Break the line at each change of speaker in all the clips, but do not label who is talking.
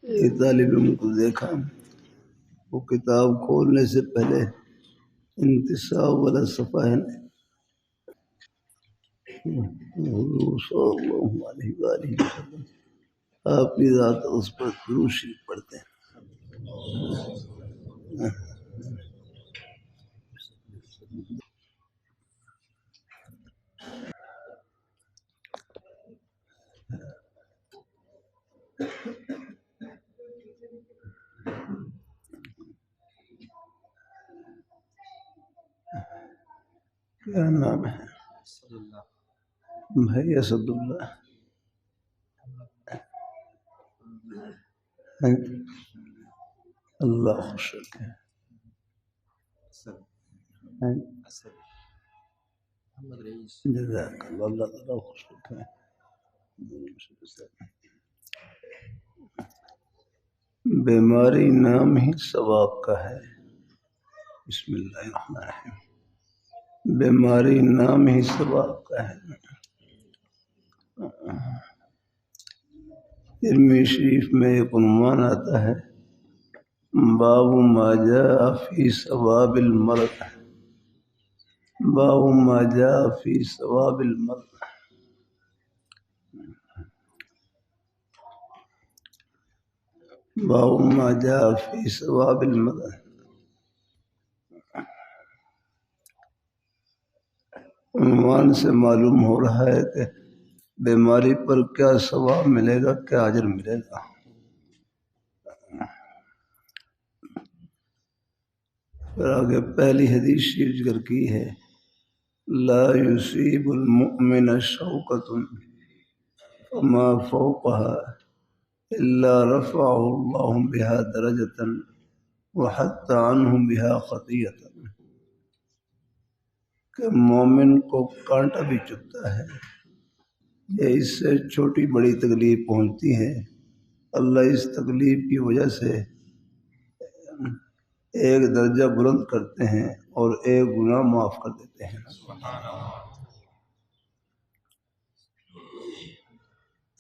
ایک طالب علم کو دیکھا، وہ کتاب کھولنے سے پہلے انتصاب والا صفحہ ہے نا، حضور صلی اللہ علیہ وآلہ وسلم آپ کی ذات اس پر درود شریف پڑھتے ہیں. کیا نام ہے بھائی؟ اسد اللہ. اللہ خوش رکھے. جزاک اللہ، اللہ تعالیٰ خوش رکھے. بیماری نام ہی ثواب کا ہے. بسم اللہ الرحمن الرحیم. بیماری نام ہی ثواب کا ہے. ترمذی شریف میں ایک عنوان آتا ہے، باب ما جاء فی ثواب المرض. باب ما جاء فی ثواب المرض. باب ما جاء فی ثواب المرض. عنوان سے معلوم ہو رہا ہے کہ بیماری پر کیا ثواب ملے گا، کیا اجر ملے گا. پھر آگے پہلی حدیث شریف ذکر کی ہے، لا یصیب المؤمن شوکۃ فما فوقها الا رفعه اللہ بها درجۃ وحط عنہ بها خطیۃ. کہ مومن کو کانٹا بھی چبھتا ہے یا اس سے چھوٹی بڑی تکلیف پہنچتی ہے، اللہ اس تکلیف کی وجہ سے ایک درجہ بلند کرتے ہیں اور ایک گناہ معاف کر دیتے ہیں.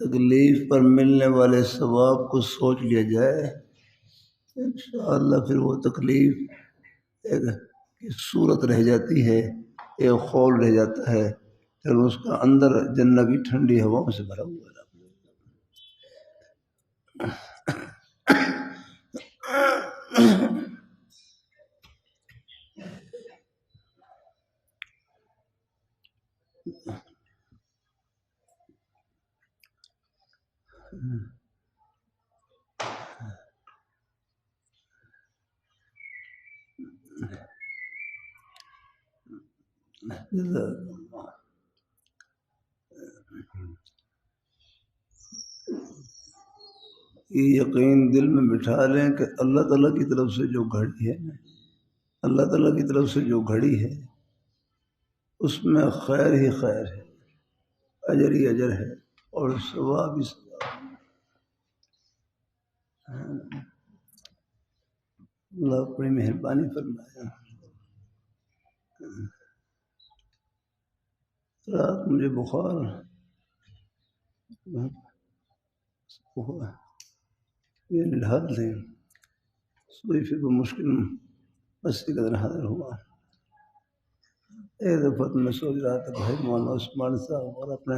تکلیف پر ملنے والے ثواب کو سوچ لیا جائے، انشاءاللہ پھر وہ تکلیف ایک صورت رہ جاتی ہے، ایک خول رہ جاتا ہے، پھر اس کا اندر جنت کی ٹھنڈی ہواؤں سے بھرا ہوا ہے. یہ یقین دل میں بٹھا لیں کہ اللہ تعالیٰ کی طرف سے جو گھڑی ہے، اللہ تعالیٰ کی طرف سے جو گھڑی ہے اس میں خیر ہی خیر ہے، اجر ہی اجر ہے اور ثواب ہی ثواب. اللہ اپنی مہربانی فرمائے. رات مجھے بخار یہ حد نہیں، سوئی پھر مشکل بس کی قدر حاضر ہوا. ایک دفعہ میں سوچ رہا تھا بھائی مولانا عثمان صاحب اور اپنے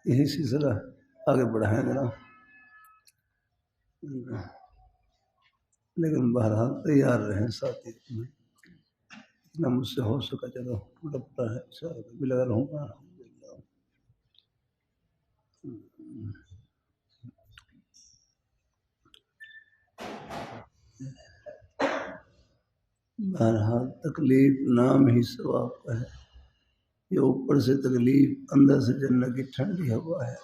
یہی سلسلہ آگے بڑھائیں گے نا، لیکن بہرحال تیار رہیں ساتھی، اتنا مجھ سے ہو سکا چلو ٹوٹا پھوٹا ہے بھی لگا رہوں گا. بہرحال تکلیف نام ہی ثواب کا ہے. یہ اوپر سے تکلیف، اندر سے جنت کی ٹھنڈی ہوا ہے.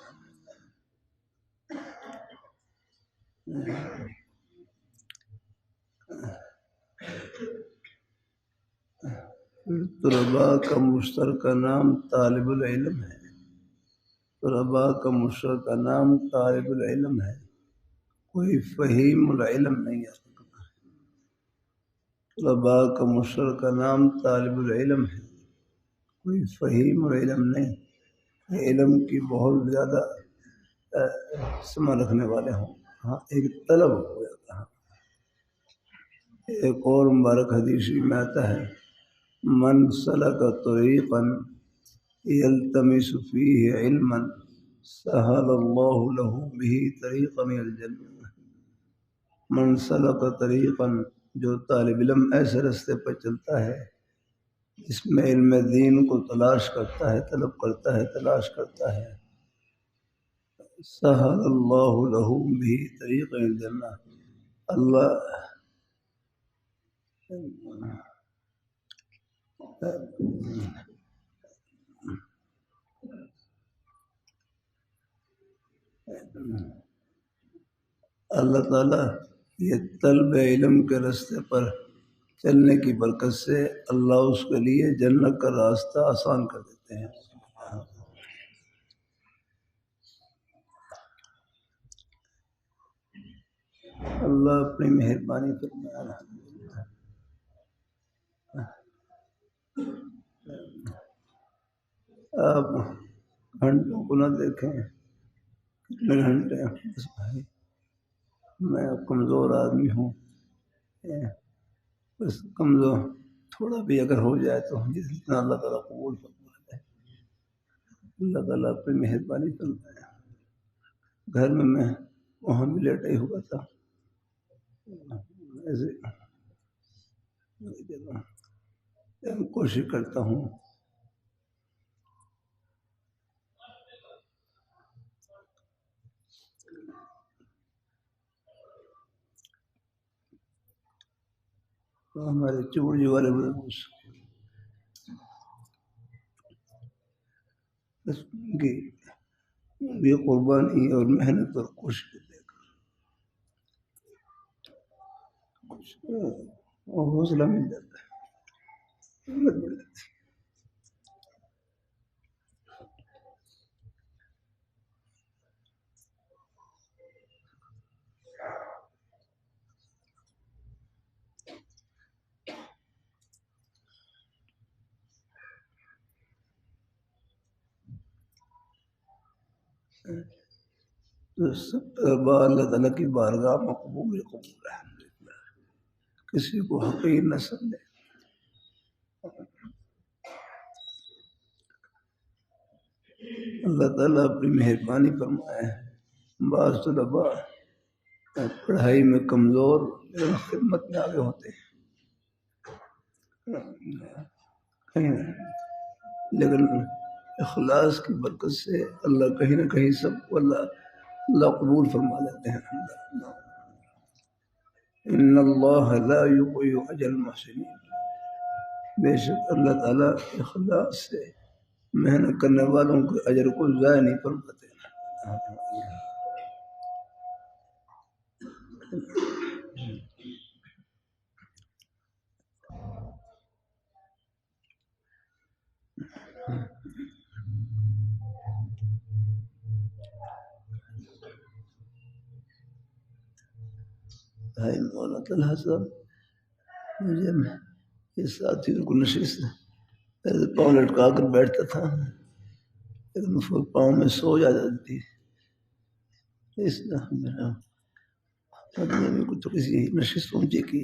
طلباء کا مشترکہ نام طالب العلم ہے. طلباء کا مشترکہ نام طالب العلم ہے، کوئی فہیم العلم نہیں ہے. طلباء کا مشترکہ نام طالب العلم ہے، کوئی فہیم العلم نہیں. علم کی بہت زیادہ سما رکھنے والے ہوں. ہاں ایک طلب ہو جاتا ہے. ایک اور مبارک حدیث میں آتا ہے من سلک طریقا یلتمس فیہ علما سہل اللہ لہ بہ طریقا من الجنہ. من سلک طریقا، جو طالب علم ایسے راستے پر چلتا ہے جس میں علم دین کو تلاش کرتا ہے، طلب کرتا ہے، تلاش کرتا ہے، سہل اللہ لہ بہ طریقا من الجنہ، اللہ اللہ تعالیٰ یہ طلب علم کے راستے پر چلنے کی برکت سے اللہ اس کے لیے جنت کا راستہ آسان کر دیتے ہیں. اللہ اپنی مہربانی فرمائے. آپ گھنٹوں کو نہ دیکھیں، کتنے گھنٹے ہیں. بس بھائی میں کمزور آدمی ہوں، بس کمزور تھوڑا بھی اگر ہو جائے تو جتنا اللہ تعالیٰ قبول فرمائے. اللہ تعالیٰ اپنی مہربانی فرمائے. گھر میں وہاں بھی لیٹا ہی ہوا تھا، ایسے کوشش کرتا ہوں ہمارے چوڑی والے کی قربانی اور محنت اور کوشش دے کر کچھ حوصلہ مل جاتا ہے، ہمت بڑھ جاتی ہے. تو سب اللہ تعالیٰ کی بارگاہ میں قبول ہے. کسی کو حقیر نہ سمجھے. اللہ تعالیٰ اپنی مہربانی فرمائے. بعض طلباء پڑھائی میں کمزور خدمت میں آگے ہوتے ہیں، لیکن اخلاص کی برکت سے اللہ کہیں نہ کہیں سب کو اللہ قبول فرما لیتے ہیں. ان اللہ لا یضیع اجر المحسنین. بے شک اللہ تعالیٰ اخلاص سے محنت کرنے والوں کے اجر کو ضائع نہیں فرماتے. بھائی مولانا طلحہ صاحب مجھے اس ساتھی کو نشست پہلے پاؤں لٹکا کر بیٹھتا تھا، لیکن اس کو پاؤں میں سو جاتی تھی. اس طرح کچھ کسی نشست اونچی کی.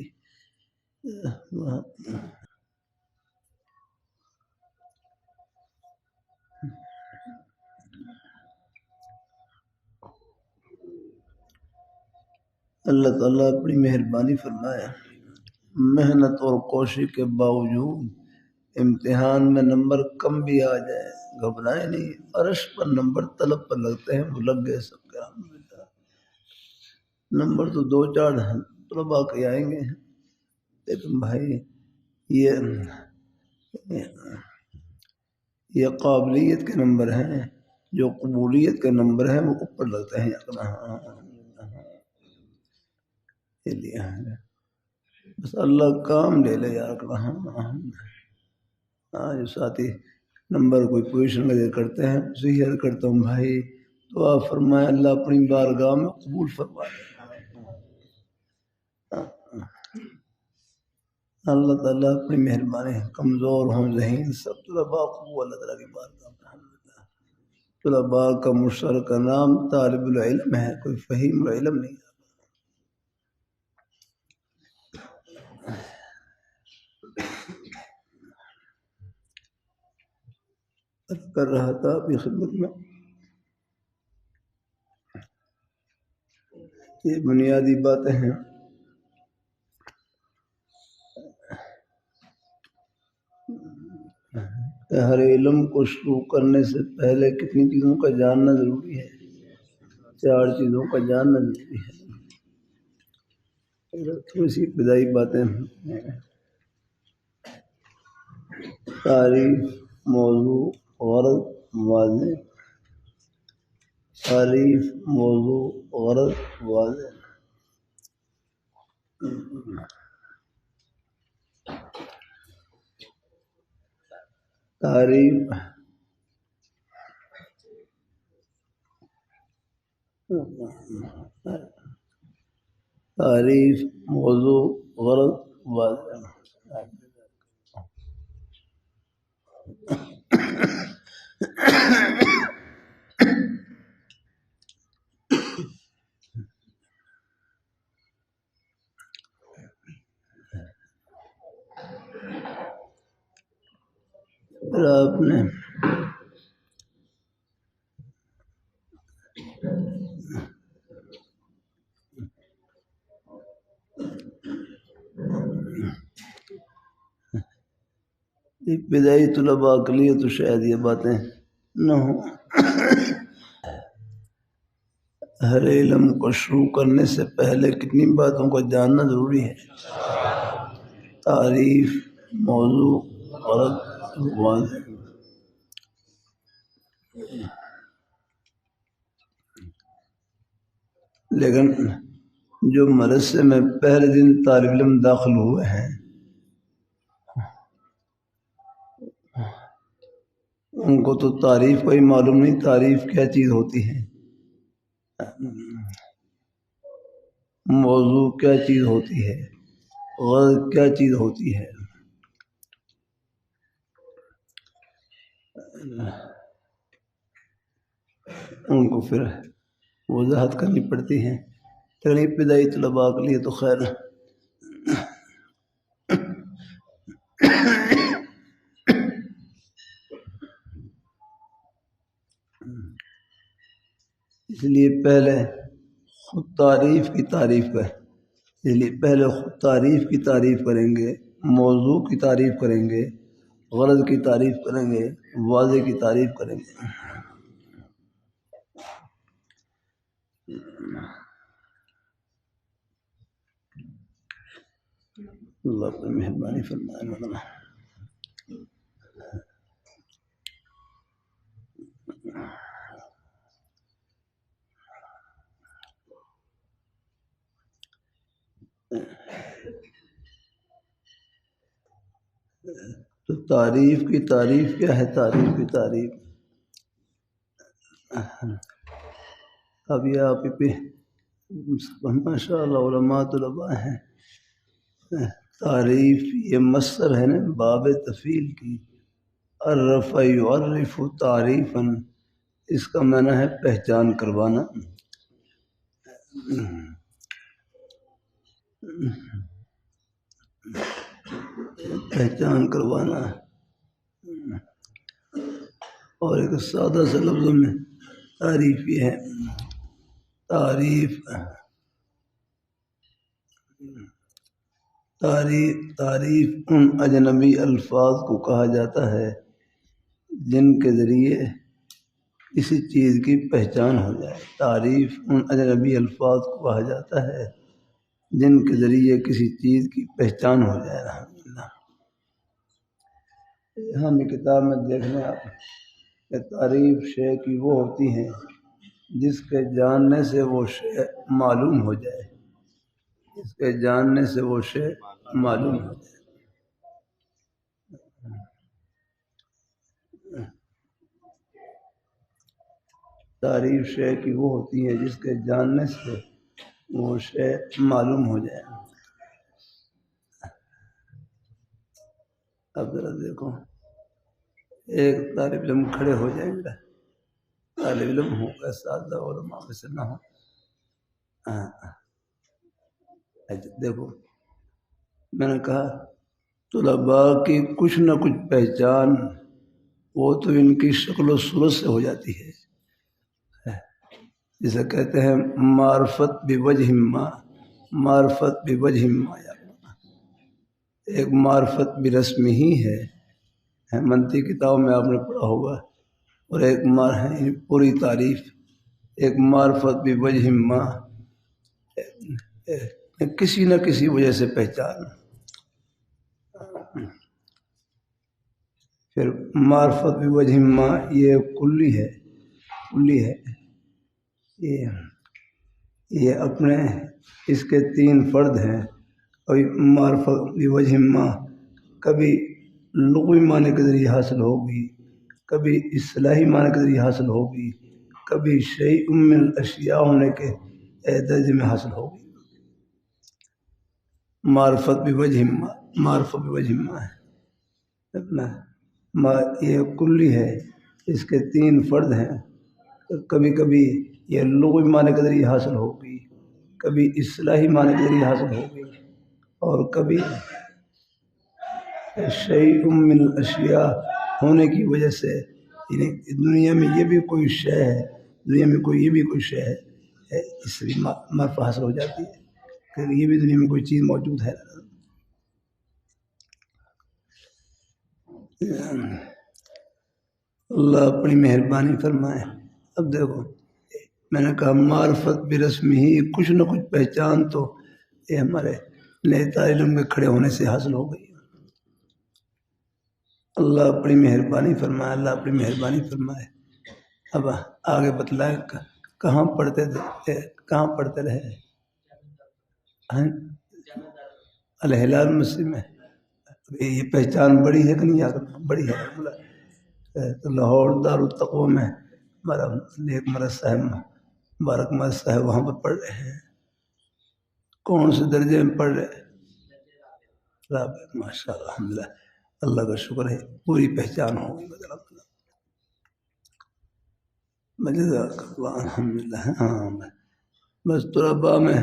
اللہ تعالیٰ اپنی مہربانی فرمایا. محنت اور کوشش کے باوجود امتحان میں نمبر کم بھی آ جائے گھبرائے نہیں. عرش پر نمبر طلب پر لگتے ہیں، وہ لگ گئے سب کے. الحمدللہ نمبر تو 2-4 طلباء کے آئیں گے، لیکن بھائی یہ قابلیت کے نمبر ہیں. جو قبولیت کے نمبر ہیں وہ اوپر لگتے ہیں. بس اللہ کام لے لے یار. جو ساتھی نمبر کوئی پوزیشن وغیرہ کرتے ہیں اسے یاد کرتا ہوں بھائی دعا فرمائے اللہ اپنی بارگاہ میں قبول فرمائے. اللہ تعالیٰ اپنی مہربانی. کمزور ہوں ذہین سب طلباء کو اللہ تعالیٰ کی بارگاہ میں. طلباء کا مشترکہ نام طالب العلم ہے، کوئی فہیم العلم نہیں کر رہا تھا اپنی خدمت میں۔ یہ بنیادی باتیں ہیں۔ ہر علم کو شروع کرنے سے پہلے کتنی چیزوں کا جاننا ضروری ہے؟ 4 چیزوں کا جاننا ضروری ہے۔ تھوڑی سی ابتدائی باتیں ہیں۔ تعریف، موضوع، غرض، واضح۔ تعریف، موضوع، غرض، واضح۔ تعریف تعریف، موضوع، غرض، واضح۔ پھر آپ نے ابتدائی طلباء کے لیے تو شاید یہ باتیں نہ ہوں۔ ہر علم کو شروع کرنے سے پہلے کتنی باتوں کو جاننا ضروری ہے؟ تعریف، موضوع، غرض، واضح۔ لیکن جو مدرسے میں پہلے دن طالب علم داخل ہوئے ہیں ان کو تو تعریف کوئی معلوم نہیں، تعریف کیا چیز ہوتی ہے، موضوع کیا چیز ہوتی ہے، غرض کیا چیز ہوتی ہے۔ ان کو پھر وضاحت کرنی پڑتی ہے۔ لیکن ابتدائی طلباء کے لیے تو خیر اس لیے پہلے خود تعریف کی تعریف کریں، اس لیے پہلے خود تعریف کی تعریف کریں گے، موضوع کی تعریف کریں گے، غرض کی تعریف کریں گے، واضح کی تعریف کریں گے۔ اللہ اپنی مہربانی فرمائے مولانا۔ تو تعریف کی تعریف کیا ہے؟ تعریف کی تعریف اب یہ آپ پہ ماشاء اللہ علماء طلباء ہیں۔ تعریف یہ مصدر ہے نا باب تفعیل کی، عرف یعرف تعریفا، اس کا معنی ہے پہچان کروانا۔ پہچان کروانا، اور ایک سادہ سے لفظ میں تعریف یہ ہے۔ تعریف ان اجنبی الفاظ کو کہا جاتا ہے جن کے ذریعے کسی چیز کی پہچان ہو جائے۔ تعریف ان اجنبی الفاظ کو کہا جاتا ہے جن کے ذریعے کسی چیز کی پہچان ہو جائے۔ الحمدللہ یہاں بھی کتاب میں دیکھ لیں آپ کہ تعریف شے کی وہ ہوتی ہے جس کے جاننے سے وہ شے معلوم ہو جائے، جس کے جاننے سے وہ شے معلوم ہو جائے۔ تعریف شے کی وہ ہوتی ہے جس کے جاننے سے وہ شے معلوم ہو جائے۔ اب ذرا دیکھو، ایک طالب علم کھڑے ہو جائیں گے طالب علم ہوں اساتذہ علماء میں سے نہ ہوں. دیکھو میں نے کہا طلباء کی کچھ نہ کچھ پہچان وہ تو ان کی شکل و صورت سے ہو جاتی ہے. جسے کہتے ہیں معرفت بوجہ ما، معرفت بوجہ ما. ایک معرفت برسم ہی ہے، منطقی کتاب میں آپ نے پڑھا ہوگا، اور ایک پوری تعریف، ایک معرفت بوجہ ما، کسی نہ کسی وجہ سے پہچان. پھر معرفت بوجہ ما یہ کلی ہے، کلی ہے. یہ اپنے اس کے 3 فرد ہیں. اور معرفت بوجہ ما کبھی لغوی معنی کے ذریعے حاصل ہوگی، کبھی اصطلاحی معنی کے ذریعے حاصل ہوگی، کبھی شیء من الاشیاء ہونے کے درجے میں حاصل ہوگی. معرفت بوجہ ما، معرفت بوجہ ما ہے. یہ کلی ہے، اس کے 3 فرد ہیں. کبھی کبھی یہ لغوی معنی کے ذریعے حاصل ہوگی، کبھی اصطلاحی معنی کے ذریعے حاصل ہوگی، اور کبھی شیء من الاشیاء ہونے کی وجہ سے. یعنی دنیا میں یہ بھی کوئی شے ہے، دنیا میں یہ بھی کوئی شے ہے، اس سے بھی معرفت حاصل ہو جاتی ہے کہ یہ بھی دنیا میں کوئی چیز موجود ہے. اللہ اپنی مہربانی فرمائے. اب دیکھو میں نے کہا معرفت برسم ہی، کچھ نہ کچھ پہچان تو یہ ہمارے نئے طالب علم کے کھڑے ہونے سے حاصل ہو گئی. اللہ اپنی مہربانی فرمائے، اللہ اپنی مہربانی فرمائے. اب آگے بتلائیں کہاں پڑھتے تھے، کہاں پڑھتے رہے. الہلال مسجد میں. یہ پہچان بڑی ہے کہ نہیں؟ بڑی ہے. تو لاہور دارالتقویٰ میں ہمارا ایک مدرسہ ہے، مبارک مدرسہ ہے، وہاں پر پڑھ رہے ہیں. کون سے درجے میں پڑھ رہے؟ ماشاء اللہ، الحمدللہ، اللہ کا شکر ہے، پوری پہچان ہوگی. الحمدللہ. ہاں بس طلباء میں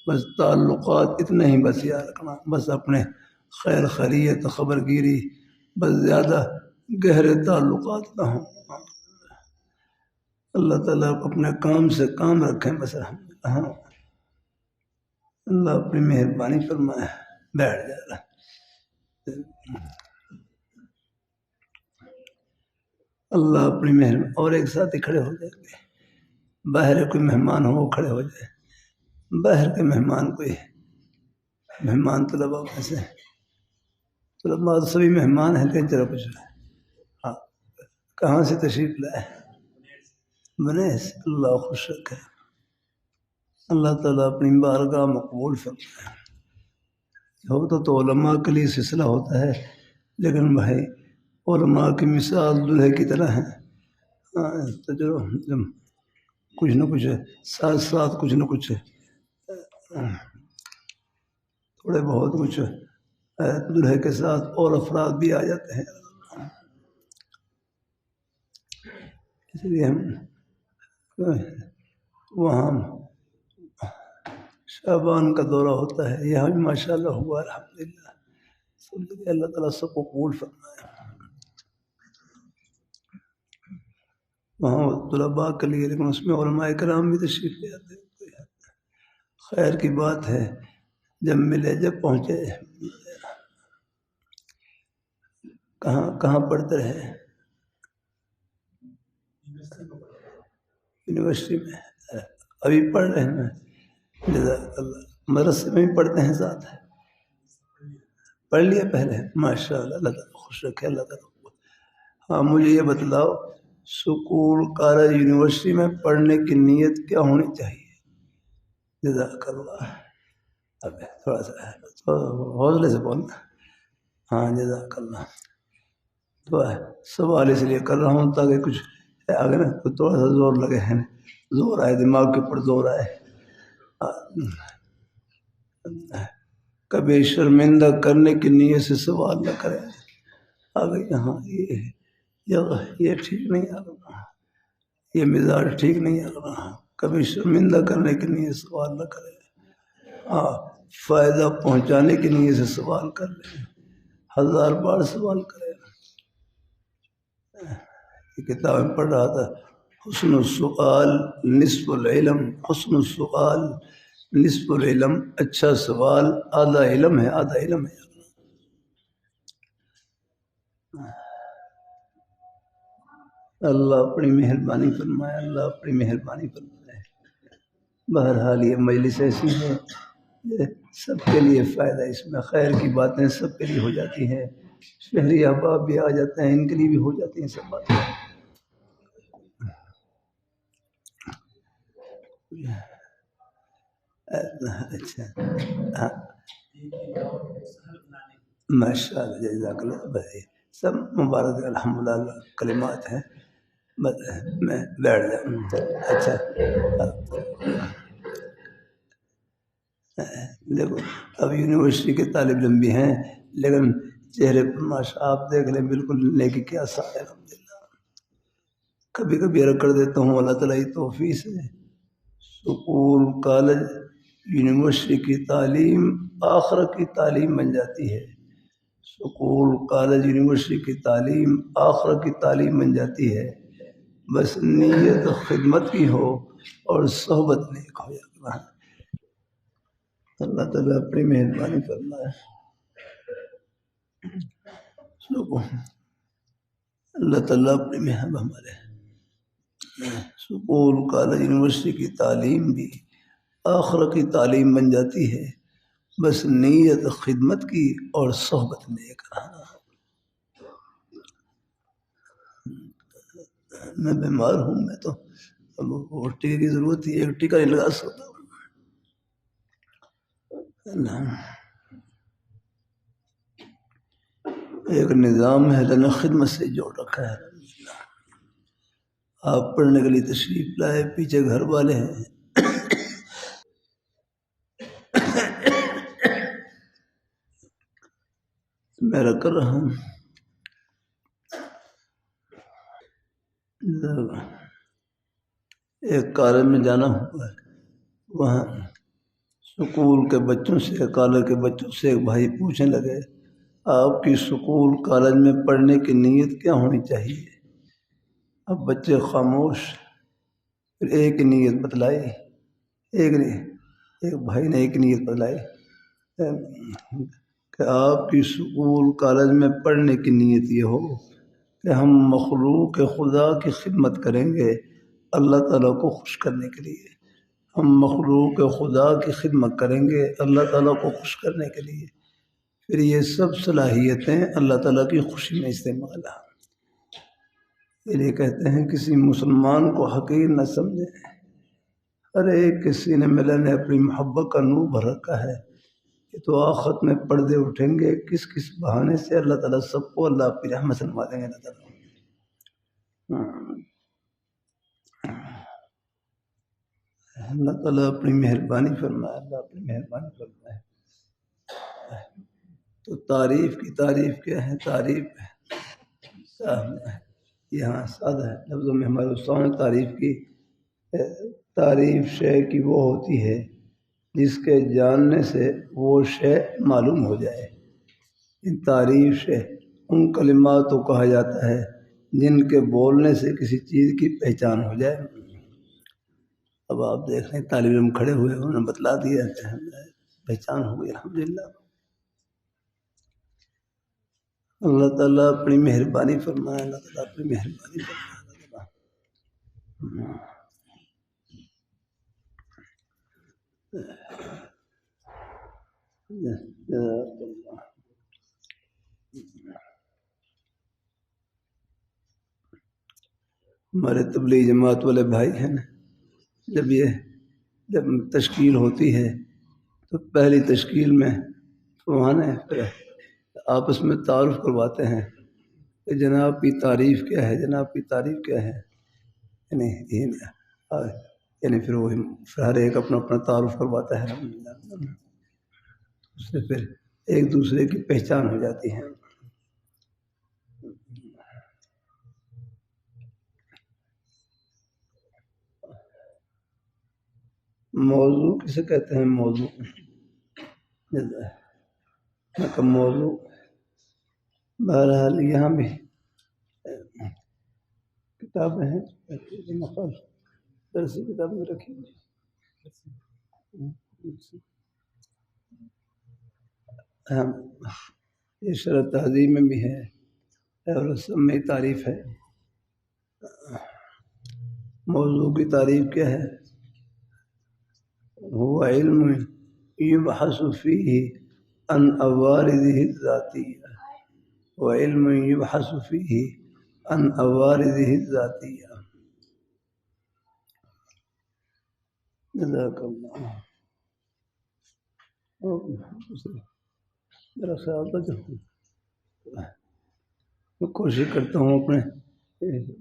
بس تعلقات اتنے ہی بس یاد رکھنا، بس اپنے خیر خیریت خبر گیری، بس زیادہ گہرے تعلقات نہ ہوں. اللہ تعالیٰ اپنے کام سے کام رکھیں بس. ہاں اللہ اپنی مہربانی فرمائے. بیٹھ جائے. اللہ اپنی مہربانی. اور ایک ساتھ ہی کھڑے ہو جائیں گے. باہر کوئی مہمان ہو وہ کھڑے ہو جائے. باہر کے مہمان کوئی مہمان طلباء میں سے، طلباء سبھی مہمان ہیں، لیکن چلو کچھ ہاں کہاں سے تشریف لائے؟ بنے سے. اللہ خوش رکھے. اللہ تعالیٰ اپنی بارگاہ مقبول فرمائے. ہوتا تو علماء کے لیے سلسلہ ہوتا ہے، لیکن بھائی علماء کی مثال دلہے کی طرح ہے. تو جو کچھ نہ کچھ ساتھ ساتھ کچھ نہ کچھ تھوڑے بہت کچھ دلہے کے ساتھ اور افراد بھی آ جاتے ہیں. اس لیے ہم وہاں شعبان کا دورہ ہوتا ہے، یہاں بھی ماشاء اللہ ہوا الحمدللہ. اللہ تعالیٰ سب کو قبول فرمائے. وہاں طلباء کے لیے، لیکن اس میں علماء کرام بھی تشریف لے آتے ہیں. خیر کی بات ہے، جب ملے جب پہنچے. کہاں پڑھتے رہے؟ یونیورسٹی میں. ابھی پڑھ رہے ہیں؟ جزاک اللہ. مدرسے میں بھی پڑھتے ہیں ساتھ؟ پڑھ لیا پہلے؟ ماشاء اللہ، اللہ تعالیٰ خوش رکھے. اللہ تعالیٰ. ہاں مجھے یہ بتلاؤ، سکول کالج یونیورسٹی میں پڑھنے کی نیت کیا ہونی چاہیے؟ جزاک اللہ. اب تھوڑا سا حوصلے سے بولنا. ہاں جزاک اللہ. تو سوال اس لیے کر رہا ہوں تاکہ کچھ آگے نا تھوڑا سا زور لگے ہے، زور آئے، دماغ کے اوپر زور آئے. کبھی شرمندہ کرنے کی نیت سے سوال نہ کریں. آگے یہاں یہ ٹھیک نہیں. یہ مزاج ٹھیک نہیں ہے، کبھی شرمندہ کرنے کی نیت سے سوال نہ کرے، ہاں فائدہ پہنچانے کی نیت سے سوال کر لے، 1000 بار سوال کرے۔ یہ کتاب میں پڑھ رہا تھا، حسن السؤال نصف العلم، حسن السؤال نصف العلم، اچھا سوال آدھا علم ہے، آدھا علم ہے۔ اللہ اپنی مہربانی فرمائے، اللہ اپنی مہربانی فرمائے۔ بہرحال یہ مجلس ایسی ہے، یہ سب کے لیے فائدہ، اس میں خیر کی باتیں سب کے لیے ہو جاتی ہیں، شہری احباب بھی آ جاتے ہیں، ان کے لیے بھی ہو جاتی ہیں سب باتیں۔ اچھا، ہاں ماشاء اللہ، جزاک اللہ، بس سب مبارک الحمدللہ کلمات ہیں، بس میں بیٹھ جاؤں۔ اچھا دیکھو، اب یونیورسٹی کے طالب علم بھی ہیں، لیکن چہرے پر ماشاء آپ دیکھ لیں بالکل نیکی کے آثار ہے الحمدللہ۔ کبھی کبھی عرض کر دیتا ہوں، اللہ تعالیٰ کی توفیق سے سکول، کالج، یونیورسٹی کی تعلیم آخرت کی تعلیم بن جاتی ہے۔ سکول، کالج، یونیورسٹی کی تعلیم آخرت کی تعلیم بن جاتی ہے، بس نیت خدمت کی ہو اور صحبت نیک ہو جاتا ہے۔ اللہ تعالیٰ اپنی مہربانی فرمائے۔ اللہ تعالیٰ اپنی مہربانی ہمارے سکول، کالج، یونیورسٹی کی تعلیم بھی آخرت کی تعلیم بن جاتی ہے، بس نیت خدمت کی اور صحبت نیک رہنا۔ میں بیمار ہوں، میں تو اب وہ ٹیکے کی ضرورت تھی، ایک ٹیکہ نہیں لگا سکتا ہوں۔ ایک نظام ہے اللہ نے خدمت سے جوڑ رکھا ہے۔ آپ پڑھنے کے لیے تشریف لائے، پیچھے گھر والے ہیں، میں رکھ کر رہا ہوں۔ ایک کالج میں جانا ہوا ہے، وہاں سکول کے بچوں سے، کالج کے بچوں سے ایک بھائی پوچھنے لگے، آپ کی سکول کالج میں پڑھنے کی نیت کیا ہونی چاہیے؟ اب بچے خاموش، پھر ایک نیت بتلائی، ایک بھائی نے ایک نیت بتلائی کہ آپ کی سکول کالج میں پڑھنے کی نیت یہ ہو کہ ہم مخلوق خدا کی خدمت کریں گے اللہ تعالیٰ کو خوش کرنے کے لیے، ہم مخلوق خدا کی خدمت کریں گے اللہ تعالیٰ کو خوش کرنے کے لیے، پھر یہ سب صلاحیتیں اللہ تعالیٰ کی خوشی میں استعمال ہیں۔ یہ لیے کہتے ہیں کسی مسلمان کو حقیر نہ سمجھے، ہر ایک کے سینے میں اللہ نے اپنی محبت کا نور بھر رکھا ہے، کہ تو آخرت میں پردے اٹھیں گے کس کس بہانے سے، اللہ تعالیٰ سب کو اللہ اپنی رحمت سے نوازیں گے۔ اللہ تعالیٰ اللہ تعالیٰ اپنی مہربانی فرمائے، اللہ اپنی مہربانی فرمائے۔ تو تعریف کی تعریف کیا ہے؟ تعریف یہاں سادہ ہے لفظوں میں ہمارے استاد نے تعریف کی، تعریف شے کی وہ ہوتی ہے جس کے جاننے سے وہ شے معلوم ہو جائے۔ ان تعریف سے ان کلمات کو کہا جاتا ہے جن کے بولنے سے کسی چیز کی پہچان ہو جائے۔ اب آپ دیکھ رہے ہیں طالب علم کھڑے ہوئے، انہوں نے بتلا دیا، پہچان ہو گئی الحمدللہ۔ اللہ تعالیٰ اپنی مہربانی فرمائے، اللہ تعالیٰ اپنی مہربانی فرمائے۔ ہمارے تبلیغ جماعت والے بھائی ہیں نا، جب تشکیل ہوتی ہے تو پہلی تشکیل میں تو وہاں نے آپس میں تعارف کرواتے ہیں کہ جناب کی تعریف کیا ہے، جناب کی تعریف کیا ہے، یعنی پھر وہی ہر ایک اپنا اپنا تعارف کرواتا ہے، اس سے پھر ایک دوسرے کی پہچان ہو جاتی ہے۔ موضوع کسے کہتے ہیں؟ موضوع موضوع بہرحال یہاں بھی کتابیں ہیں، درسی کتابیں رکھی یہ شرح تہذیب میں بھی ہے اور سب میں تعریف ہے۔ موضوع کی تعریف کیا ہے؟ هو علم يبحث فيه عن عوارضه الذاتية، وعلم يبحث فيه عن عوارضه الذاتية۔ جزاک اللہ۔ میرا خیال تھا جو میں کوشش کرتا ہوں اپنے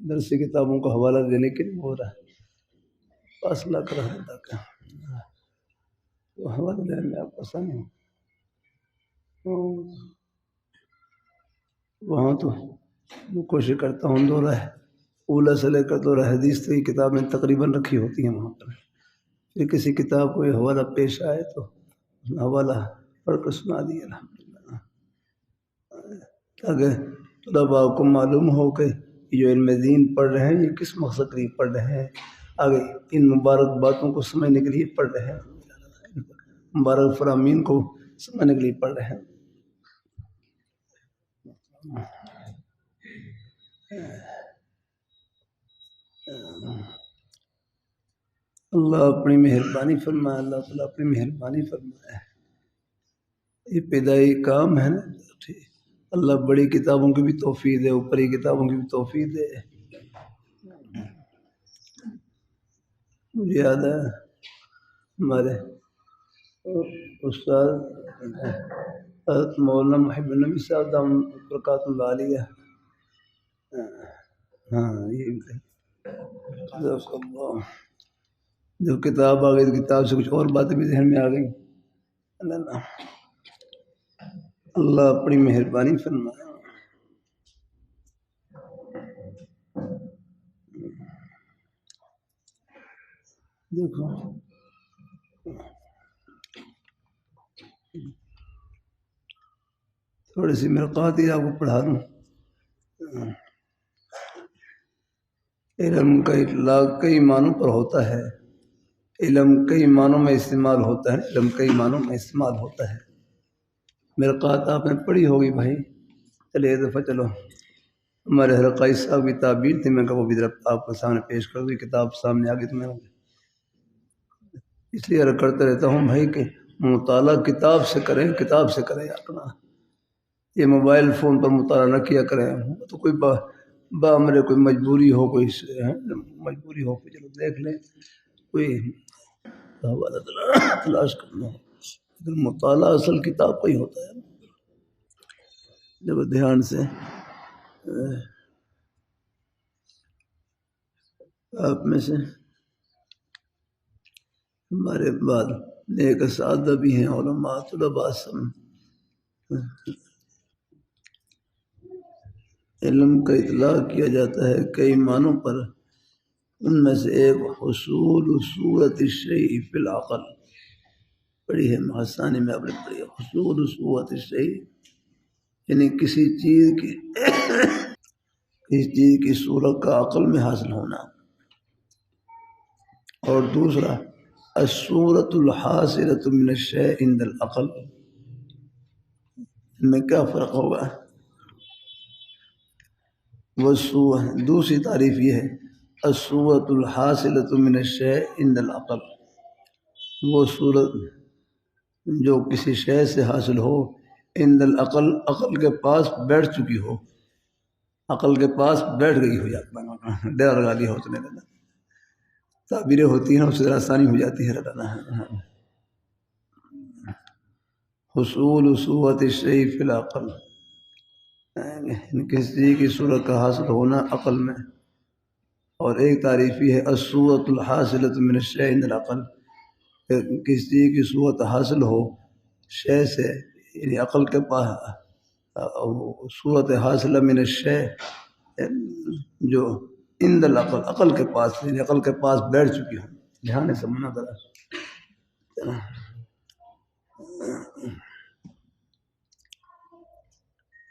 درسی کتابوں کا حوالہ دینے کے لیے ہو رہا ہے، فاصلہ کر رہا ہے تاکہ حوالہ دینے میں آپ کو آسانی ہو۔ وہاں تو میں کوشش کرتا ہوں دورہ اولا سے لے کر دورہ حدیث تک کی کتابیں تقریباً رکھی ہوتی ہیں وہاں پر، پھر کسی کتاب کو یہ حوالہ پیش آئے تو حوالہ پڑھ کر سنا دیا الحمدللہ، تاکہ طلباء کو معلوم ہو کہ جو علم دین پڑھ رہے ہیں یہ کس مقصد کے لیے پڑھ رہے ہیں، آگے ان مبارک باتوں کو سمجھنے کے لیے پڑھ رہے ہیں، مبارک فرامین کو سمجھنے کے لیے پڑھ رہے ہیں۔ اللہ اپنی مہربانی فرمائے، اللہ تعالیٰ اپنی مہربانی فرمائے۔ یہ ابتدائی کام ہے نا، ٹھیک، اللہ بڑی کتابوں کی بھی توفیق دے، اوپری کتابوں کی بھی توفیق دے۔ مجھے یاد ہے ہمارے استاد حضرت مولانا محب النبی صاحب دامت برکاتہ اللہ علیہ، یہ جو کتاب آ گئی، کتاب سے کچھ اور باتیں بھی ذہن میں آ گئی۔ اللہ اپنی مہربانی فرمائے۔ دیکھو تھوڑی سی مرقات ہی آپ کو پڑھا دوں۔ علم کا اطلاق کئی معنوں پر ہوتا ہے، علم کئی معنوں میں استعمال ہوتا ہے، علم کئی معنوں میں استعمال ہوتا ہے۔ مرقات آپ نے پڑھی ہوگی بھائی، چلیے دفعہ چلو ہمارے حرقائی صاحب کی تعبیر تھی، میں کہا وہ بھی ذرا آپ کے سامنے پیش کر دوں، کتاب سامنے آ گئی تو میں اس لیے عرض کرتا رہتا ہوں بھائی کہ مطالعہ کتاب سے کریں، کتاب سے کریں اپنا، یہ موبائل فون پر مطالعہ نہ کیا کریں، تو کوئی بامرے کوئی مجبوری ہو، کوئی مجبوری ہو چلو دیکھ لیں، کوئی حوالہ تلاش کرنا ہے، لیکن مطالعہ اصل کتاب کا ہی ہوتا ہے۔ جب دھیان سے آپ میں سے ہمارے بعد نیک اساتذہ بھی ہیں، علماء طلباء سب، علم کا اطلاق کیا جاتا ہے کئی معنوں پر، ان میں سے ایک حصول صورت الشیء فی العقل، پڑھی ہے محسانی میں آپ نے پڑھی ہے، حصول صورت الشیء یعنی کسی چیز کی صورت کا عقل میں حاصل ہونا، اور دوسرا الصورت الحاصلۃ من الشیء عند العقل، ان میں کیا فرق ہوگا؟ دوسری تعریف یہ ہے الصورت الحاصلۃ من الشیء عند العقل، وہ صورت جو کسی شے سے حاصل ہو عند العقل، عقل کے پاس بیٹھ چکی ہو، عقل کے پاس بیٹھ گئی ہو، یا ڈیرا لگا لیا ہو، تو نہیں لگا، تعبیریں ہوتی ہیں اس سے آسانی ہو جاتی ہے۔ حصول صورت الشیء فی العقل، کسی چیز کی صورت کا حاصل ہونا عقل میں، اور ایک تعریف یہ ہے الصورت الحاصلۃ من الشیء عند العقل، کسی چیز کی صورت حاصل ہو شے سے، یعنی عقل کے پاس، صورت حاصلہ من الشیء جو عند العقل، عقل کے پاس، یعنی عقل کے پاس بیٹھ چکی ہو، دھیان سے سمجھنا ذرا،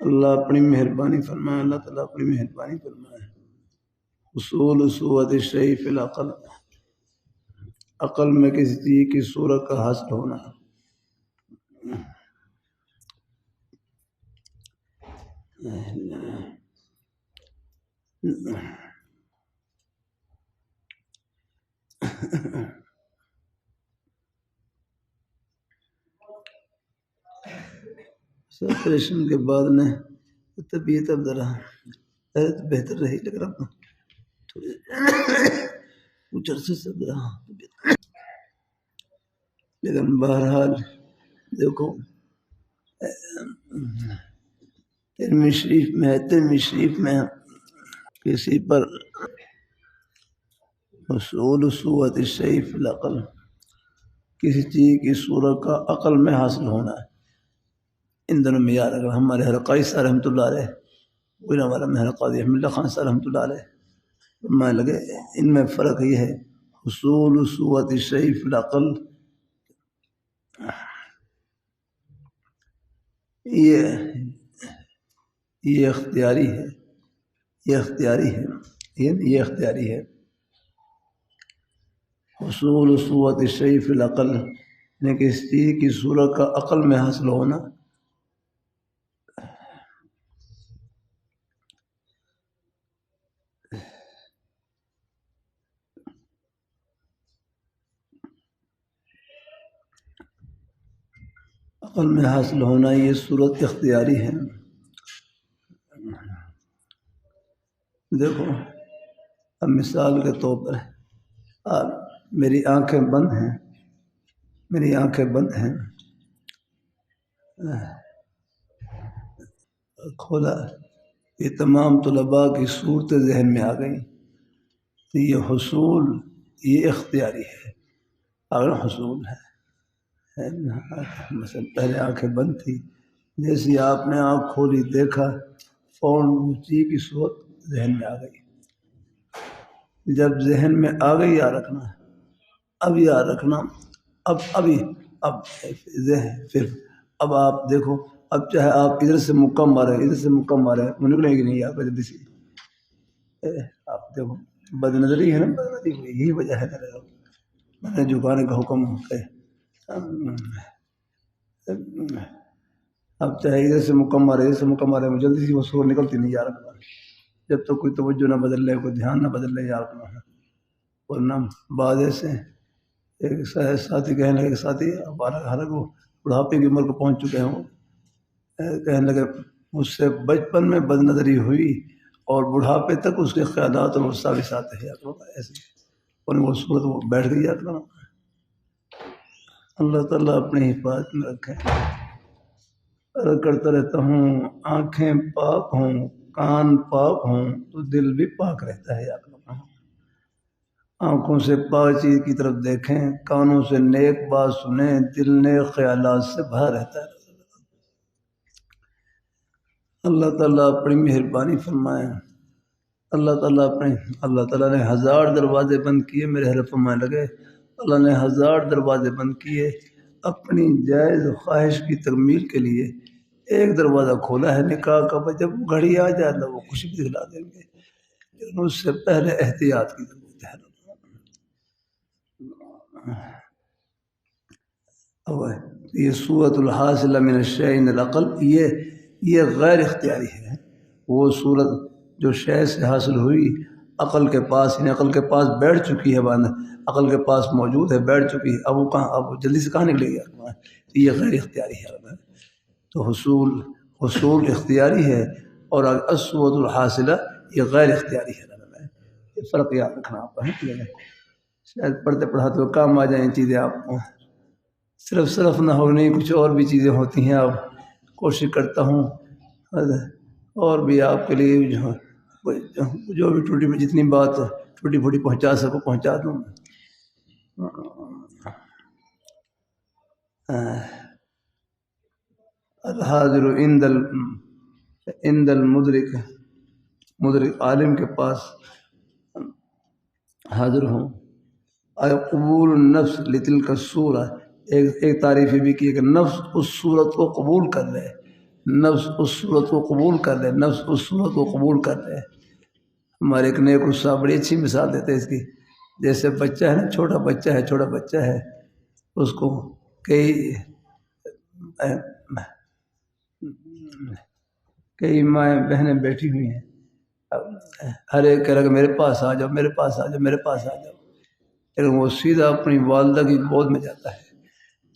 اللہ اپنی مہربانی فرمائے، اللہ تعالیٰ اپنی مہربانی فرمائے۔ حصول صورت الشیء فی العقل، عقل میں کسی چیز کی صورت کا حاصل ہونا۔ سپریشن کے بعد نے طبیعت اب ذرا بہتر رہی، لیکن اب کچھ عرصے سے ذرا لیکن بہرحال دیکھو ترمذی شریف میں کسی پر حصول صورت الشیء فی العقل، کسی چیز کی صورت کا عقل میں حاصل ہونا ہے۔ ان دنوں میں یاد رکھنا، ہمارے حرقائی صاحب رحمۃ اللہ علیہ، کوئی ہمارا محر قاضی احمد اللہ خان صاحب رحمۃ اللہ علیہ، میں لگے ان میں فرق یہ ہے، حصول صورت الشیء فی العقل یہ اختیاری ہے، یہ اختیاری ہے۔ حصول صورت الشیء فی العقل یعنی کسی چیز کی صورت کا عقل میں حاصل ہونا، عقل میں حاصل ہونا، یہ صورت اختیاری ہے۔ دیکھو اب مثال کے طور پر میری آنکھیں بند ہیں، کھولا، یہ تمام طلباء کی صورت ذہن میں آ گئی، تو یہ حصول، یہ اختیاری ہے، اگر حصول ہے۔ مثلا پہلے آنکھیں بند تھی، جیسے آپ نے آنکھ کھولی، دیکھا، فوراً وہ چیز کی صورت ذہن میں آ گئی۔ جب ذہن میں آ گئی، یاد رکھنا، اب ذہن پھر اب آپ دیکھو، اب چاہے آپ ادھر سے مکہ مارے، وہ نکلے گی نہیں آپ کو جلدی سے۔ آپ دیکھو بد نظری ہے نا، بد نظری ہوئی، یہی وجہ ہے میں نے جھکانے کا حکم ہے۔ اب چاہے ادھر سے مکہ مارے، وہ جلدی سے وہ سور نکلتی نہیں، یاد رکھنا، جب تک کوئی توجہ نہ بدل لے، کوئی دھیان نہ بدل لے، یاد رکھنا ہے۔ ورنہ بعض ایسے ایک ساتھی کہنے لگے، ساتھی حالانکہ وہ بڑھاپے کی عمر کو پہنچ چکے ہیں، وہ کہنے لگے مجھ سے بچپن میں بد نظری ہوئی اور بڑھاپے تک اس کے خیالات اور غصہ بھی ساتھ ہے، ایسے اور وہ صورت وہ بیٹھ گئی، یاد رکھنا۔ اللہ تعالیٰ اپنی حفاظت میں رکھے۔ عرض کرتا رہتا ہوں، آنکھیں پاک ہوں، کان پاک ہوں تو دل بھی پاک رہتا ہے، یاد رکھنا۔ آنکھوں سے پاک چیز کی طرف دیکھیں، کانوں سے نیک بات سنیں، دل نیک خیالات سے بھرا رہتا ہے۔ اللہ تعالیٰ اپنی مہربانی فرمائے۔ اللہ تعالیٰ نے 1000 دروازے بند کیے، میرے حرف میں لگے، اللہ نے 1000 دروازے بند کیے، اپنی جائز خواہش کی تکمیل کے لیے ایک دروازہ کھولا ہے، نکاح کا۔ جب گھڑی آ جائے اللہ وہ خوشی بھی دکھلا دیں گے، لیکن اس سے پہلے احتیاط کی ضرورت ہے۔ یہ صورت الحاصل من الشیء عند العقل، یہ غیر اختیاری ہے۔ وہ صورت جو شے سے حاصل ہوئی عقل کے پاس، یعنی عقل کے پاس بیٹھ چکی ہے، عقل کے پاس موجود ہے، بیٹھ چکی ہے، اب وہ کہاں، اب جلدی سے کہاں نکلے گی؟ یہ غیر اختیاری ہے۔ تو حصول اختیاری ہے اور الصورت الحاصلہ یہ غیر اختیاری ہے۔ یہ فرق یاد رکھنا آپ ہے، شاید پڑھتے پڑھاتے ہوئے کام آ جائیں چیزیں آپ کو۔ صرف نہ ہو نہیں، کچھ اور بھی چیزیں ہوتی ہیں، آپ کوشش کرتا ہوں اور بھی آپ کے لیے جو بھی ٹوٹی جتنی بات ٹوٹی پھوٹی پہنچا سکوں پہنچا دوں۔ الحاضر عند المدرک، مدرک عالم کے پاس حاضر ہوں۔ قبول النفس لتلک الصورہ، ایک تعریف یہ بھی کی کہ نفس اس صورت کو قبول کر لے، نفس اس صورت کو قبول کر لے، نفس اس صورت کو قبول کر لے۔ ہمارے ایک نیک استاد بڑی اچھی مثال دیتے ہیں اس کی، جیسے بچہ ہے نا، چھوٹا بچہ ہے، اس کو کئی مائیں بہنیں بیٹھی ہوئی ہیں، ہر ایک کہہ رہا کہ میرے پاس آ جاؤ، میرے پاس آ جاؤ، میرے پاس آ جاؤ، لیکن وہ سیدھا اپنی والدہ کی گود میں جاتا ہے،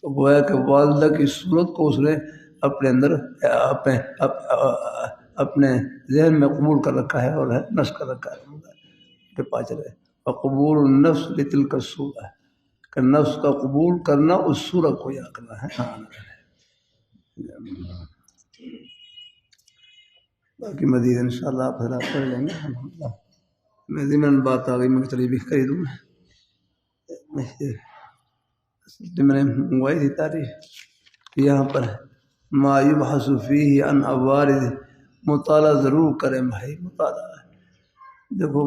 تو گویا کہ والدہ کی صورت کو اس نے اپنے اندر اپنے ذہن میں قبول کر رکھا ہے اور نش کر رکھا ہے، پاس چلے اور قبول النفس لتل کا صورت ہے کہ نفس کا قبول کرنا اس صورت کو یاد کرنا ہے۔ باقی مزید انشاءاللہ آپ حضرات پڑھ لیں گے الحمدللہ۔ میں ضمن بات آ گئی، میں چلیے بھی خریدوں، میں نے منگوائی تھی تاریخ یہاں پر ما یبحث فیہ عن عوارض، مطالعہ ضرور کریں بھائی، مطالعہ۔ دیکھو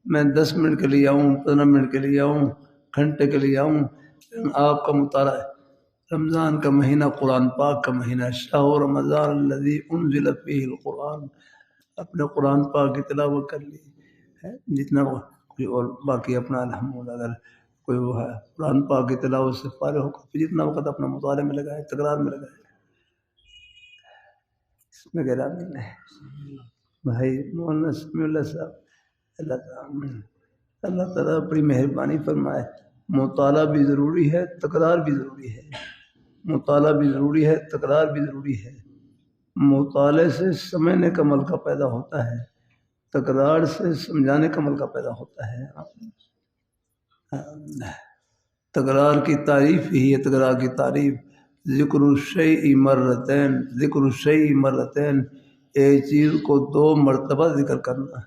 میں 10 منٹ کے لیے آؤں، 15 منٹ کے لیے آؤں، گھنٹے کے لیے آؤں، آپ کا مطالعہ ہے۔ رمضان کا مہینہ قرآن پاک کا مہینہ ہے، شہر رمضان الذی انزل فیہ القرآن، اپنے قرآن پاک کی تلاوت کر لی ہے جتنا کوئی، اور باقی اپنا الحمدللہ اگر کوئی وہ ہے قرآن پاک کی تلاوت سے فارغ ہو کر جتنا وقت اپنا مطالعے میں لگائے، تکرار میں لگائے، اس میں غیرات نہیں ہے بھائی۔ مولانا سمیع اللہ صاحب، اللہ تعالیٰ اپنی مہربانی فرمائے، مطالعہ بھی ضروری ہے، تکرار بھی ضروری ہے، مطالعہ بھی ضروری ہے، تکرار بھی ضروری ہے۔ مطالعے سے سمجھنے کا ملکہ پیدا ہوتا ہے، تکرار سے سمجھانے کا ملکہ پیدا ہوتا ہے۔ تکرار کی تعریف ہی ہے، تکرار کی تعریف ذکر الشیء مرتین، ذکر الشیء مرتین، ایک چیز کو 2 مرتبہ ذکر کرنا،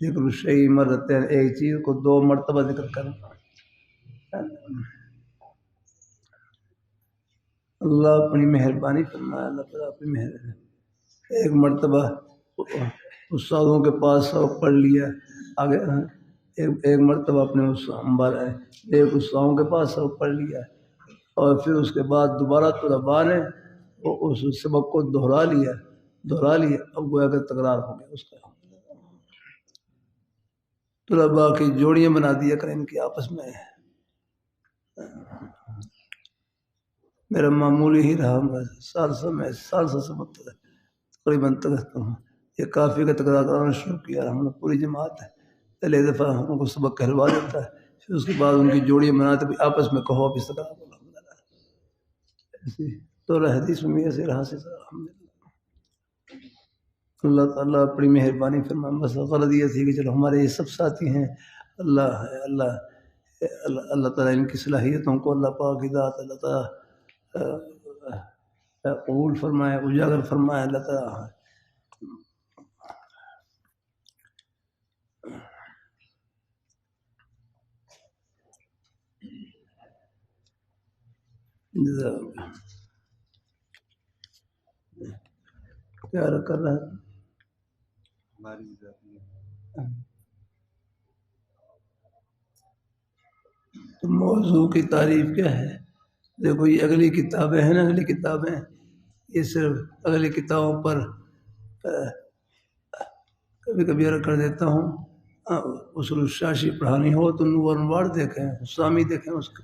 ذکر الشیء مرتین، ایک چیز کو 2 مرتبہ ذکر کرنا۔ اللہ اپنی مہربانی فرمائے، اللہ تعالیٰ اپنی مہربانی۔ ایک مرتبہ استادوں کے پاس سبق پڑھ لیا، آگے ایک مرتبہ اپنے ایک استادوں کے پاس سبق پڑھ لیا، اور پھر اس کے بعد دوبارہ طلباء نے اس سبق کو دہرا لیا، اب گویا کہ تکرار ہو گیا اس کا۔ طلباء کی جوڑیاں بنا دیا کریں ان کی آپس میں۔ میرا معمولی ہی رہا، میں سالسہ سبق تقریباً کرتا ہوں، یہ کافی کا تکرار کرانا شروع کیا، ہم نے پوری جماعت ہے، پہلے دفعہ ہم کو سبق کہلوا دیتا ہے، پھر اس کے بعد ان کی جوڑیاں بناتے بھی آپس میں کہو آپ اس طرح تو حدیث میں ایسے رہا سے اللہ تعالیٰ اپنی مہربانی فرمائے۔ بس غرض یہ تھی کہ چلو ہمارے یہ سب ساتھی ہیں، اللہ تعالیٰ ان کی صلاحیتوں کو اللہ پاک کی ذات اللہ تعالیٰ قبول فرمائے، اجاگر فرمائے اللہ تعالیٰ۔ کیا کر رہا ہے تو موضوع کی تعریف کیا ہے؟ دیکھو یہ اگلی کتابیں ہیں نا، اگلی کتابیں یہ صرف اگلی کتابوں پر کبھی کبھی عرض کر دیتا ہوں، اصول الشاشی پڑھانی ہو تو نور انوار دیکھیں، حسامی دیکھیں، اس کے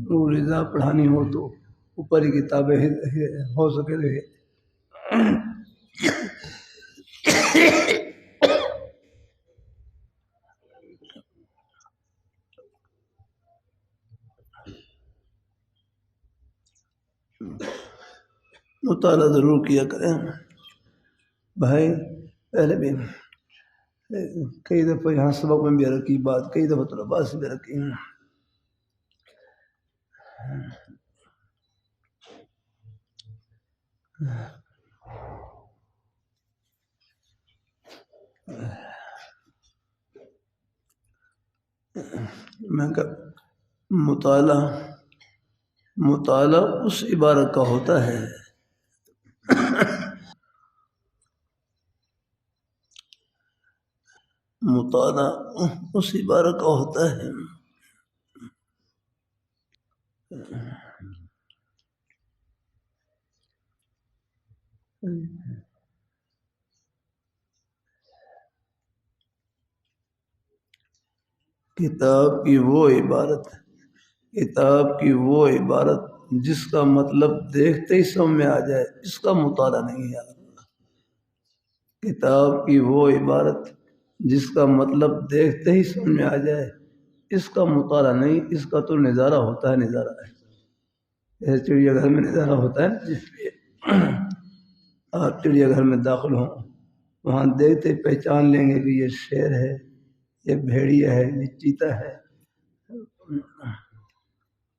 نور رضا پڑھانی ہو تو اوپر ہی کتابیں ہو سکے رہے۔ مطالعہ ضرور کیا کریں بھائی۔ پہلے بھی کئی دفعہ یہاں سبق میں بھی عرض کی بات، کئی دفعہ طلباء سے بھی عرض کی، میں کہ مطالعہ اس عبارت کا ہوتا ہے مطالعہ اس عبارت کا ہوتا ہے کتاب کی وہ عبارت کتاب کی وہ عبارت جس کا مطلب دیکھتے ہی سمجھ میں آ جائے، اس کا مطالعہ نہیں ہے۔ کتاب کی وہ عبارت جس کا مطلب دیکھتے ہی سمجھ میں آ جائے، اس کا مطالعہ نہیں، اس کا تو نظارہ ہوتا ہے، نظارہ ہے۔ جیسے چڑیا گھر میں نظارہ ہوتا ہے، جس پہ آپ چڑیا گھر میں داخل ہوں، وہاں دیکھتے پہچان لیں گے کہ یہ شیر ہے، یہ بھیڑیا ہے، یہ چیتا ہے۔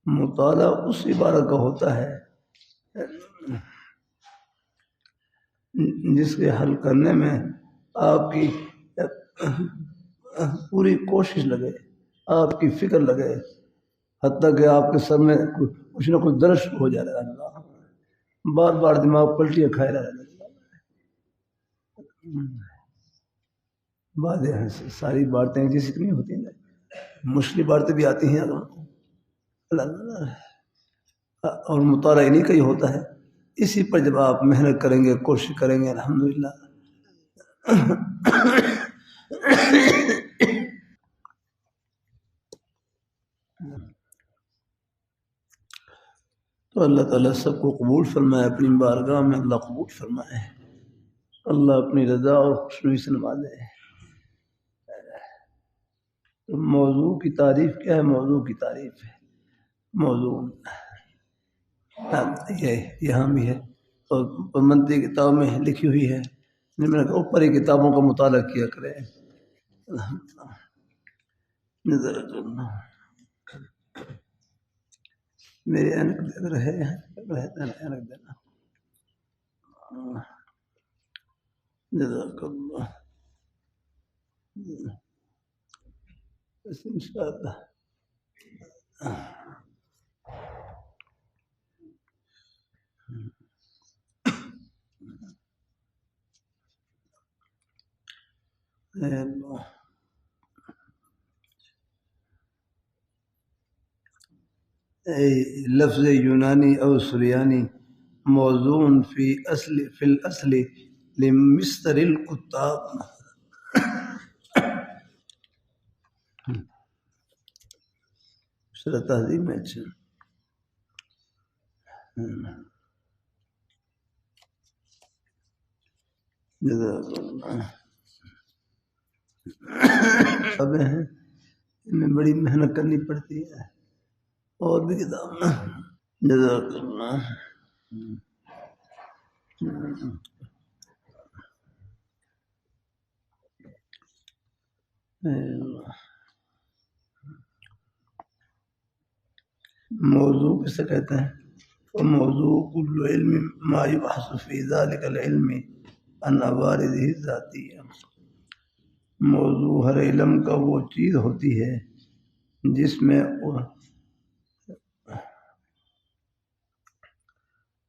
مطالعہ اس عبارت کا ہوتا ہے جس کے حل کرنے میں آپ کی پوری کوشش لگے، آپ کی فکر لگے، حتیٰ کہ آپ کے سر میں کچھ نہ کچھ درد ہو جائے گا، بار بار دماغ پلٹیاں کھائے رہے گا۔ باتیں ساری باتیں جیسی نہیں ہوتی نا، مشکل باتیں بھی آتی ہیں اور مطالعہ نہیں کہیں ہوتا ہے۔ اسی پر جب آپ محنت کریں گے، کوشش کریں گے، الحمدللہ تو اللہ تعالیٰ سب کو قبول فرمائے، اپنی بارگاہ میں اللہ قبول فرمائے، اللہ اپنی رضا اور خوشنوئی سے نوازے۔ تو موضوع کی تعریف کیا ہے؟ موضوع کی تعریف ہے، موضوع یہ یہاں بھی ہے اور منطقی کتاب میں لکھی ہوئی ہے، میں نے کہا اوپر ہی کتابوں کا مطالعہ کیا کریں۔ میری اینک دیکھ رہے ہیں، اینک دینا جزاک اللہ، بس انشاءاللہ لفظ یونانی او سریانی موضوع فی الاصل لمصدر الکتاب۔ شرح تہذیب میں اچھا کتابیں ہیں، ان میں بڑی محنت کرنی پڑتی ہے، اور بھی کتاب جزاک اللہ۔ موضوع کسے کہتے ہیں؟ موضوع کل علم ما یبحث فی ذلک العلم عن عوارضہ الذاتیہ۔ موضوع ہر علم کا وہ چیز ہوتی ہے جس میں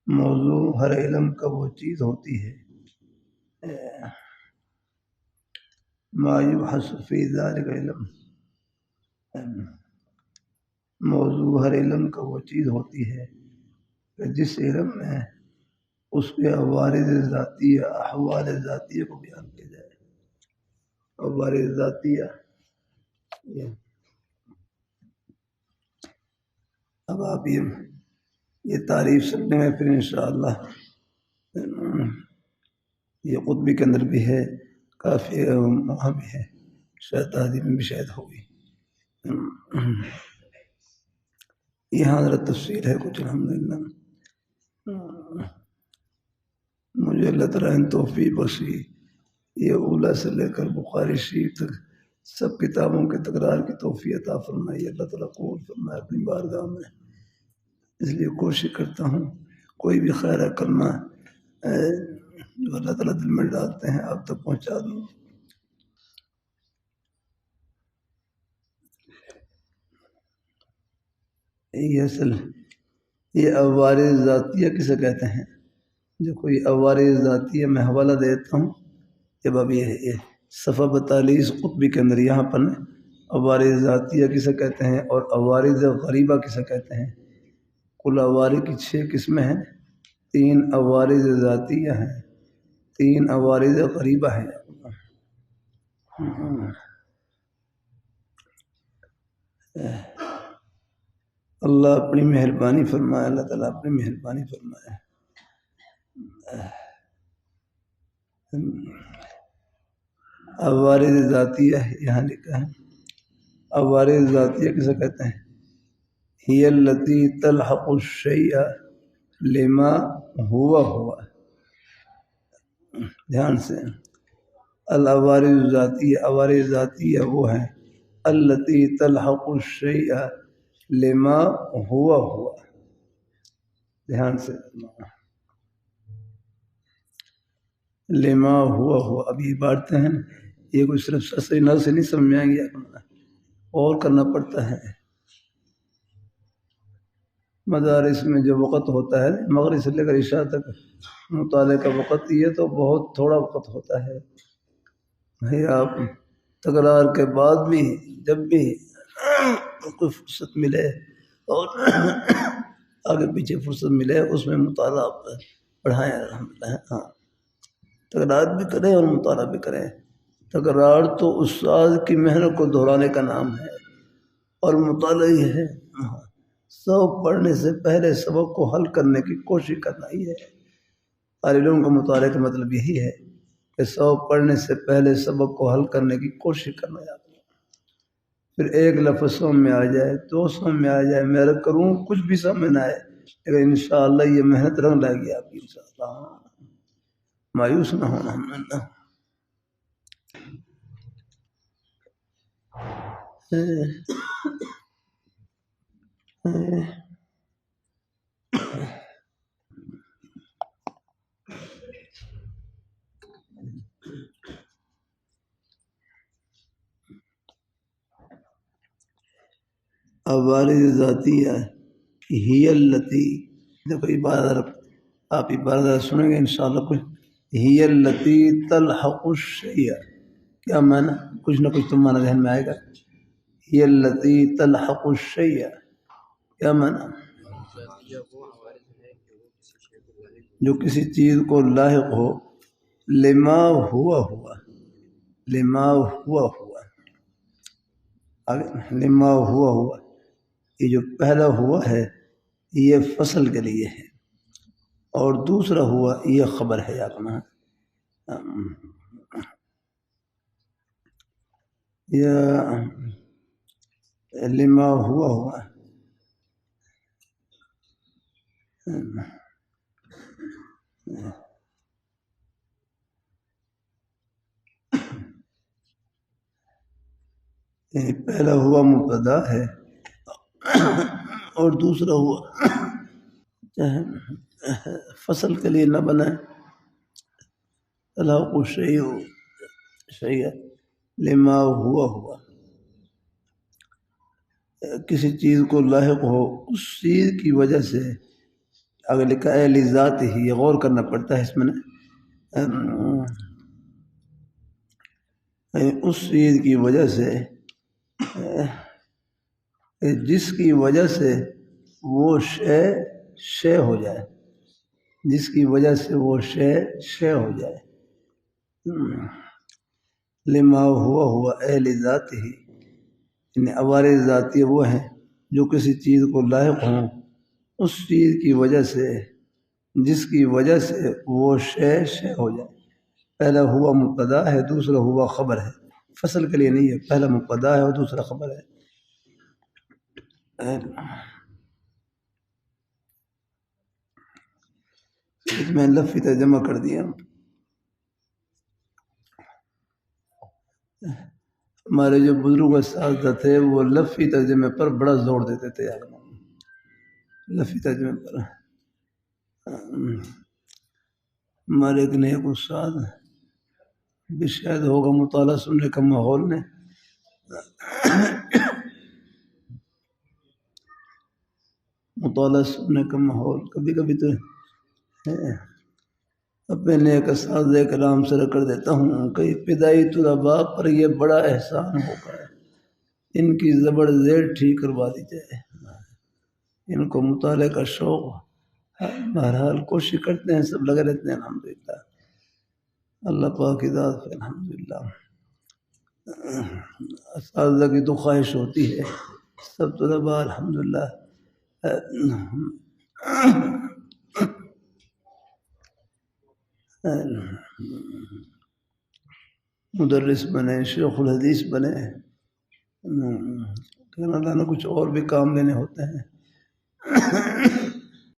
موضوع ہر علم کا وہ چیز ہوتی ہے ما یبحث فی ذلک العلم، موضوع ہر علم کا وہ چیز ہوتی ہے کہ جس علم میں اس کے عوارض ذاتیہ، احوال ذاتیہ کو بیان کیا جائے۔ عوارض ذاتیہ، اب آپ یہ تعریف سنیں گے پھر انشاءاللہ۔ یہ قطبی کے اندر بھی ہے، کافی وہاں بھی ہے، شاید تہذیب میں بھی شاید ہوگی، یہاں ذرا تفصیل ہے کچھ الحمدللہ۔ مجھے اللہ تعالیٰ نے توفیق بخشی، یہ اولیٰ سے لے کر بخاری شریف تک سب کتابوں کے تکرار کی توفیق عطا فرمائی، اللہ تعالیٰ قبول فرمائے اپنی بارگاہ میں۔ اس لیے کوشش کرتا ہوں کوئی بھی خیر کلمہ جو اللہ تعالیٰ دل میں ڈالتے ہیں آپ تک پہنچا دوں۔ یہ اصل یہ عوارض ذاتیہ کسے کہتے ہیں؟ دیکھو یہ عوارض ذاتیہ میں حوالہ دیتا ہوں، جب اب یہ صفحہ 42 قطبی کے اندر یہاں پر عوارض ذاتیہ کسے کہتے ہیں اور عوارض غریبہ کسے کہتے ہیں، کل عوارض کی 6 قسمیں ہیں، 3 عوارض ذاتیہ ہیں، 3 عوارض قریبہ ہیں۔ اللہ اپنی مہربانی فرمائے، اللہ تعالیٰ اپنی مہربانی فرمائے۔ عوارض ذاتیہ یہاں لکھا ہے، عوارض ذاتیہ کسے کہتے ہیں؟ ہی التی تلحق الشیء لما ہوا دھیان سے، العوارض ذاتیہ، عوارض ذاتیہ وہ ہیں التی تلحق الشیء لما ہوا دھیان سے، لما ہوا اب یہ باتیں ہیں یہ کوئی صرف سسری نظر سے نہیں سمجھ آئیں گے، اور کرنا پڑتا ہے۔ مدارس میں جو وقت ہوتا ہے مغرب سے لے کر عشاء تک مطالعے کا وقت، یہ تو بہت تھوڑا وقت ہوتا ہے۔ آپ تکرار کے بعد بھی جب بھی کوئی فرصت ملے اور آگے پیچھے فرصت ملے اس میں مطالعہ پڑھائیں، الحمدللہ۔ ہاں، تکرار بھی کریں اور مطالعہ بھی کریں۔ تکرار تو استاد کی محنت کو دہرانے کا نام ہے، اور مطالعہ یہ ہے سبق پڑھنے سے پہلے سبق کو حل کرنے کی کوشش کرنا ہی ہے۔ طالب علم کا مطالعے کا مطلب یہی ہے کہ سبق پڑھنے سے پہلے سبق کو حل کرنے کی کوشش کرنا ہے۔ پھر ایک لفظ سمجھ میں آ جائے، 2 سمجھ میں آ جائے، میں کروں کچھ بھی سمجھ نہ آئے، لیکن انشاءاللہ یہ محنت رنگ لائے گی آپ کی انشاءاللہ، مایوس نہ ہونا۔ عوارض ذاتیہ ہی التی، دیکھو عبارت آپ عبارت سنیں گے انشاءاللہ کچھ، ہی التی تلحق الشیء، کیا معنی؟ کچھ نہ کچھ تو معنی ذہن میں آئے گا۔ ہی التی تلحق الشیء کیا معنی؟ جو کسی چیز کو لاحق ہو، لما ہوا لما ہوا لما ہوا یہ جو پہلا ہوا ہے یہ فصل کے لیے ہے، اور دوسرا ہوا یہ خبر ہے اپنا، یا لما ہوا یعنی پہلا ہوا مبتدا ہے اور دوسرا ہوا فصل کے لیے نہ بنائے، تلحق الشیء لما ہوا کسی چیز کو لاحق ہو اس چیز کی وجہ سے، اگر لکھا ہے لذات ہی، غور کرنا پڑتا ہے اس میں، اس چیز کی وجہ سے جس کی وجہ سے وہ شے ہو جائے، جس کی وجہ سے وہ شے ہو جائے، لما ہوا لذات ہی، یعنی عوارض ذاتی وہ ہیں جو کسی چیز کو لاحق ہوں اس چیز کی وجہ سے جس کی وجہ سے وہ شے ہو جائے۔ پہلا ہوا مبتدا ہے، دوسرا ہوا خبر ہے، فصل کے لیے نہیں ہے، پہلا مبتدا ہے اور دوسرا خبر ہے۔ اس میں لفظی ترجمہ کر دیا۔ ہمارے جو بزرگ اساتذہ تھے وہ لفظی ترجمے پر بڑا زور دیتے تھے، لفظی ترجمے پر۔ ہمارے ایک نیک استاد بھی شاید ہوگا مطالعہ سننے کا ماحول نے، مطالعہ سننے کا ماحول کبھی کبھی تو اپنے نیک اساتذہ کرام سے کر دیتا ہوں کہ ابتدائی طلباء پر یہ بڑا احسان ہوگا، ان کی زبر زیر ٹھیک کروا دی جائے۔ ان کو مطالعے کا شوق، بہرحال کوشش کرتے ہیں، سب لگے رہتے ہیں الحمدللہ، اللہ پاک کی ذات ہے الحمدللہ۔ اساتذہ کی تو خواہش ہوتی ہے سب طلباء الحمدللہ مدرس بنے، شیخ الحدیث بنے، اللہ نے کچھ اور بھی کام لینے ہوتے ہیں